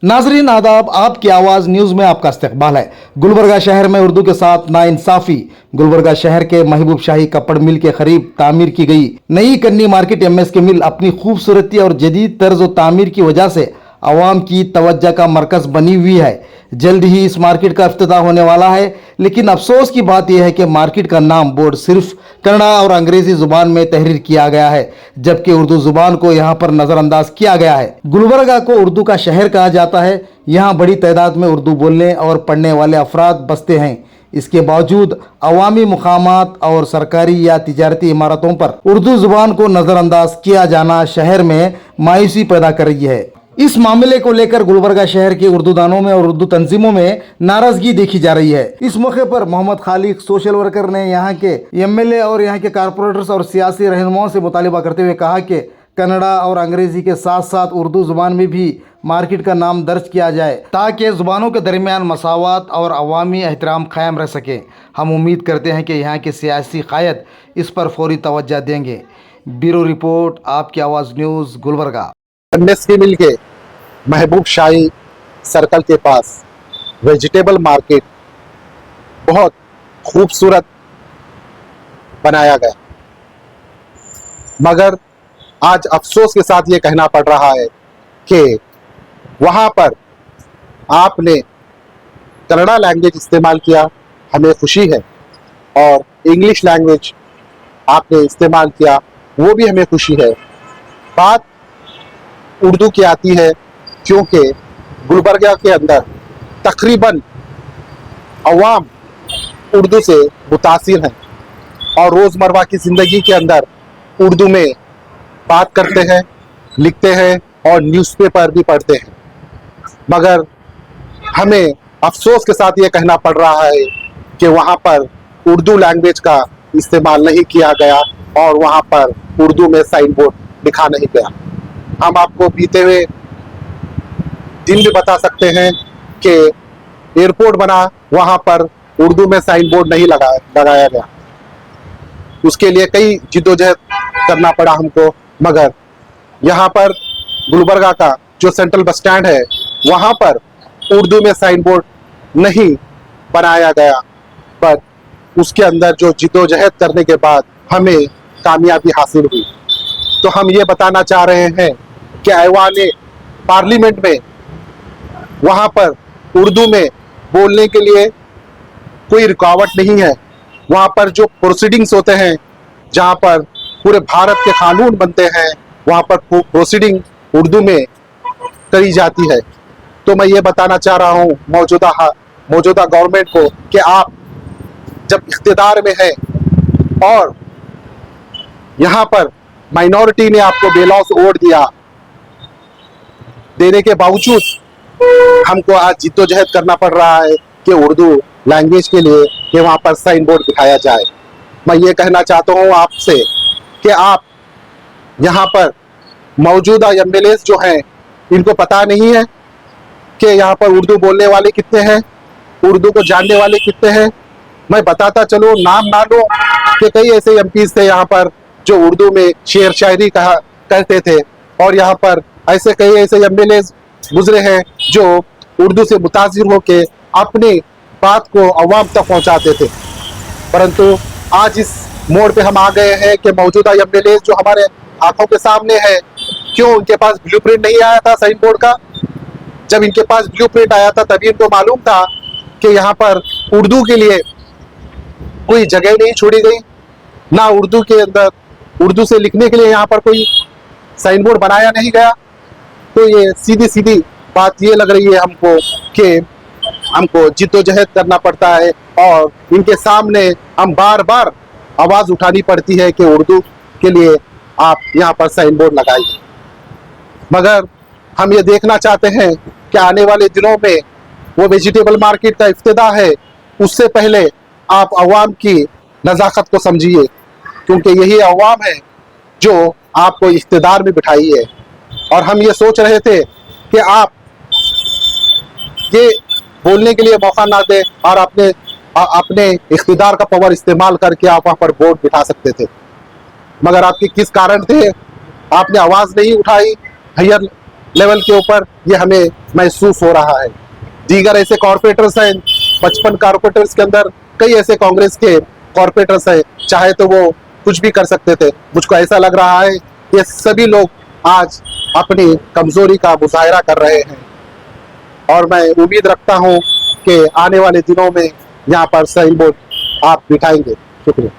नाजरीन आदाब, आपकी आवाज़ न्यूज़ में आपका इस्तकबाल है। गुलबर्गा शहर में उर्दू के साथ नाइंसाफ़ी। गुलबर्गा शहर के महबूब शाही कपड़ मिल के करीब तामीर की गई नई कन्नी मार्केट एमएसके मिल अपनी खूबसूरती और जदीद तर्ज तामीर की वजह से आवाम की तवज्जो का मरकज़ बनी हुई है। जल्द ही इस मार्केट का इफ्तिताह होने वाला है, लेकिन अफसोस की बात यह है कि मार्केट का नाम बोर्ड सिर्फ कन्नड़ा और अंग्रेजी जुबान में तहरीर किया गया है, जबकि उर्दू जुबान को यहाँ पर नज़रअंदाज किया गया है। गुलबर्गा को उर्दू का शहर कहा जाता है। यहाँ बड़ी तादाद में उर्दू बोलने और पढ़ने वाले अफराद बसते हैं। इसके बावजूद अवामी मुकामात और सरकारी या तिजारती इमारतों पर उर्दू जुबान को नज़रअंदाज किया जाना शहर में मायूसी पैदा कर रही है। इस मामले को लेकर गुलबर्गा शहर के उर्दू दानों में और उर्दू तंजीमों में नाराजगी देखी जा रही है। इस मौके पर मोहम्मद खालिक सोशल वर्कर ने यहाँ के एमएलए और यहाँ के कारपोरेटर्स और सियासी रहनुमाओं से मुतालिबा करते हुए कहा कि कन्नड़ा और अंग्रेजी के साथ साथ उर्दू जुबान में भी मार्केट का नाम दर्ज किया जाए, ताकि जुबानों के दरमियान मसावत और अवामी एहतराम कायम रह सके। हम उम्मीद करते हैं कि यहाँ के सियासी क़ायद इस पर फौरी तवज्जो देंगे। ब्यूरो रिपोर्ट, आपकी आवाज़ न्यूज़, गुलबर्गा। एमएसके मिल के महबूब शाही सर्कल के पास वेजिटेबल मार्केट बहुत खूबसूरत बनाया गया, मगर आज अफसोस के साथ ये कहना पड़ रहा है कि वहाँ पर आपने कन्नड़ा लैंग्वेज इस्तेमाल किया, हमें खुशी है, और इंग्लिश लैंग्वेज आपने इस्तेमाल किया, वो भी हमें खुशी है। बात उर्दू की आती है, क्योंकि गुलबर्गा के अंदर तकरीबन अवाम उर्दू से मुतासिर हैं और रोज़मर्रा की ज़िंदगी के अंदर उर्दू में बात करते हैं, लिखते हैं और न्यूज़पेपर भी पढ़ते हैं। मगर हमें अफसोस के साथ ये कहना पड़ रहा है कि वहाँ पर उर्दू लैंग्वेज का इस्तेमाल नहीं किया गया और वहाँ पर उर्दू में साइन बोर्ड लिखा नहीं गया। हम आपको बीते हुए दिन भी बता सकते हैं कि एयरपोर्ट बना, वहाँ पर उर्दू में साइन बोर्ड नहीं लगाया गया। उसके लिए कई जिद्दोजहद करना पड़ा हमको, मगर यहाँ पर गुलबर्गा का जो सेंट्रल बस स्टैंड है, वहाँ पर उर्दू में साइन बोर्ड नहीं बनाया गया, पर उसके अंदर जो जिद्दोजहद करने के बाद हमें कामयाबी हासिल हुई। तो हम ये बताना चाह रहे हैं कि ऐवान पार्लियामेंट में वहाँ पर उर्दू में बोलने के लिए कोई रुकावट नहीं है। वहाँ पर जो प्रोसीडिंग्स होते हैं, जहाँ पर पूरे भारत के कानून बनते हैं, वहाँ पर प्रोसीडिंग उर्दू में करी जाती है। तो मैं ये बताना चाह रहा हूँ मौजूदा गवर्नमेंट को कि आप जब इख्तिदार में हैं और यहाँ पर माइनॉरिटी ने आपको बेलौस वोट देने के बावजूद हमको आज जिद्दोजहद करना पड़ रहा है कि उर्दू लैंग्वेज के लिए कि वहाँ पर साइन बोर्ड दिखाया जाए। मैं ये कहना चाहता हूँ आपसे कि आप यहाँ पर मौजूदा एमएलए जो हैं, इनको पता नहीं है कि यहाँ पर उर्दू बोलने वाले कितने हैं, उर्दू को जानने वाले कितने हैं। मैं बताता चलो, नाम ना लो, कि कई ऐसे एमपीज थे यहाँ पर जो उर्दू में शेर शायरी कहते थे, और यहाँ पर ऐसे कई ऐसे एमएलए गुजरे हैं जो उर्दू से मुतासिर होकर अपनी बात को अवाम तक पहुँचाते थे। परंतु आज इस मोड़ पे हम आ गए हैं कि मौजूदा एमएलए जो हमारे आंखों के सामने है, क्यों उनके पास ब्लूप्रिंट नहीं आया था साइन बोर्ड का? जब इनके पास ब्लूप्रिंट आया था तभी इनको मालूम था कि यहाँ पर उर्दू के लिए कोई जगह नहीं छोड़ी गई, ना उर्दू के अंदर उर्दू से लिखने के लिए यहाँ पर कोई साइन बोर्ड बनाया नहीं गया। तो ये सीधी बात ये लग रही है हमको कि हमको जिद्दोजहद करना पड़ता है और इनके सामने हम बार बार आवाज़ उठानी पड़ती है कि उर्दू के लिए आप यहाँ पर साइन बोर्ड लगाइए। मगर हम ये देखना चाहते हैं कि आने वाले दिनों में वो वेजिटेबल मार्केट का इफ्तिताह है, उससे पहले आप अवाम की नज़ाकत को समझिए, क्योंकि यही अवाम है जो आपको इख्तिदार में बिठाई है। और हम ये सोच रहे थे कि आप ये बोलने के लिए मौका ना दें और अपने इख्तिदार का पावर इस्तेमाल करके आप वहाँ पर बोर्ड बिठा सकते थे, मगर आपके किस कारण थे आपने आवाज़ नहीं उठाई। हायर लेवल के ऊपर ये हमें महसूस हो रहा है। दीगर ऐसे कॉरपोरेटर्स हैं, 55 कॉरपोरेटर्स के अंदर कई ऐसे कांग्रेस के कॉरपोरेटर्स हैं, चाहे तो वो कुछ भी कर सकते थे। मुझको ऐसा लग रहा है ये सभी लोग आज अपनी कमजोरी का मुजाहरा कर रहे हैं और मैं उम्मीद रखता हूं कि आने वाले दिनों में यहाँ पर साइन बोर्ड आप बिठाएंगे। शुक्रिया।